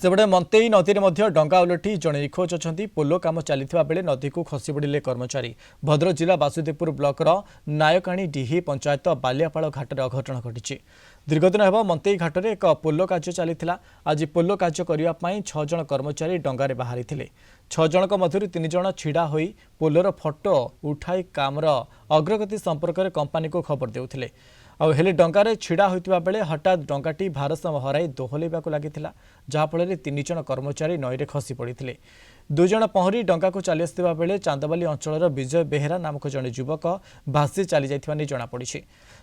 सेपटे मंतेई नदी में डंगा उलटी जड़े निखोज अच्छा पोलो कम चलता बेले नदी को खसी पड़े कर्मचारी। भद्रक जिला बासुदेवपुर ब्लॉकर नायकाणी डिही पंचायत बालियापाड़ घाटर अघटन घटी। दीर्घदिन हेब मंतेई घाटर एक पोलो कार्य चली। आज पोलो कार्य करने 6 जन कर्मचारी डंगारे बाहरी थे। 6 जन मध्य 3 जन छिड़ा होई पोलोर फोटो उठाई कामर अग्रगति संपर्क में कंपानी को खबर देउथिले। हेले डंगारे छिड़ा होइतिबा बेले हठात डंगाटी भारसाम्य हराई दोहलैबाकू लागिथिला, जहाँफल 3 जन कर्मचारी नईरे खसी पड़ते। 2 जन पहरी डंगा को चली आसुवा बेले चांदबाली अंचल विजय बेहेरा नामक जड़े युवक भासी चली जाइथिबा जଣାपड़ी।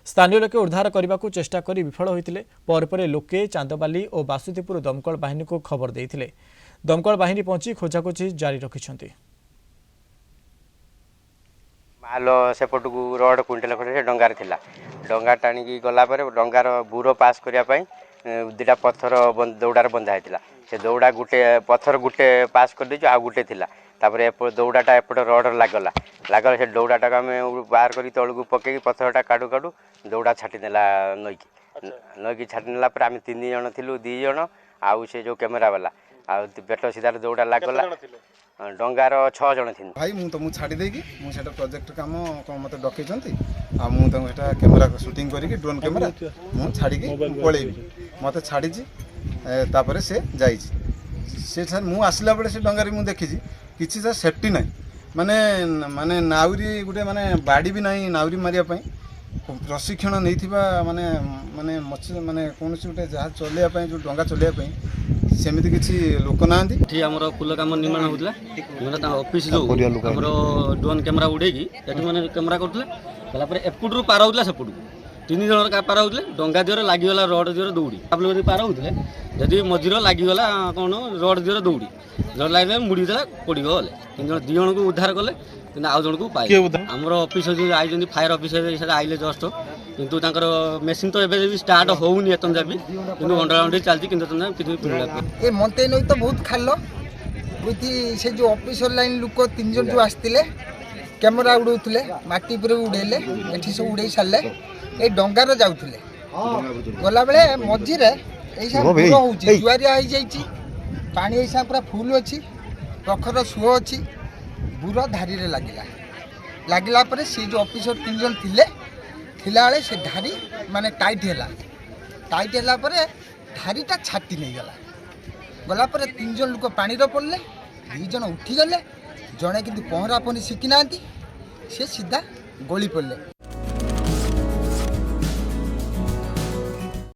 स्थानीय लोके उद्धार करने को चेष्टा करी विफल होते। पर लोके चांदबाली और बासुदेवपुर दमकल बाहिनी को खबर देते। दमकल बाहिनी पहुंची खोजाखोजी जारी रखिछन्ति। मालो सेपट को रोड क्विंटल खंडे डंगार थिला। डंगा टाणी गला डंगार बुरो पास करने दुटा पत्थर दौड़ार बंधा होता। से दौड़ा गुटे पत्थर गुटे पास कर दे आ गुटे थिला। दौड़ाटा एपट रड लागला से दौड़ाटा आम बाहर कर तौक पकई पत्थरटा काटू काटू दौड़ा छाटीदेला नईकी छाटीनेला आम 3 जन थिलु 2 जन आउ से जो कैमेरा वाला आ पेट सीधार दौड़ा लागला डंगार 6 जन थी। भाई मुझे छाड़ी देगी मुझे प्रोजेक्ट काम मत डकई मुझे कैमेरा शूटिंग करके ड्रोन कैमेरा मुझे छाड़ी पलैबी मत छाड़ी से जाइए से मुझे आसला बेले से डंगार मुझे देखी किसी सेफ्टी ना माने माने नाउरी गोटे माने बाड़ी भी ना नाउरी मारिया प्रशिक्षण नहीं माने माने माने कौन गोटे जहाज चलैया जो डंगा चलैया सेमती किसी लोक ना आमर पुल कम निर्माण होता मैंने ऑफिस जो आमर ड्रोन कैमेरा उड़ेगी मैंने कैमेरा करूँ एपटू पार होता सेपटू 3 जन पार होते डंगा दिहर लगिगला रड दिहर दौड़ी आप लोग पार होते जदि मझीर लगिगला कौन रड दिहर दौड़ी रड लगे मुड़ीदेला पड़गले 3 जन 2 जन को उद्धार कले कि आउ जन को पाए आमर ऑफिस जो आई फायर ऑफिसर आइले जस्ट किंतु मेसीन तो एबे भी स्टार्ट होउनी एतन जाबी किंतु अंडरग्राउंड चलती किंतु ए मंते नई तो बहुत खाल बुद्धि से जो ऑफिसर लाइन लोक 3 जन जो आसते कैमेरा उड़ौले माटी पर उड़ेले एठी सब उड़े सारे ए डंगार जाउथले गला बेले मझीरे ऐसा बुरो होची जुआरिया हो जाईची पानी ऐसा पूरा फुल अछि प्रखर सुओ अछि बुरा धारी रे लागिला पर से जो ऑफिसर 3 जन थिले थिला बेले से धारी माने टाइट हैला पर धारीटा छाटी नहीं गला पर 3 जन लोक पानी रो पड़ले 2 जन उठी गले जड़े किंतु पहरा पहरी शिखी ना सी सीधा गली पड़े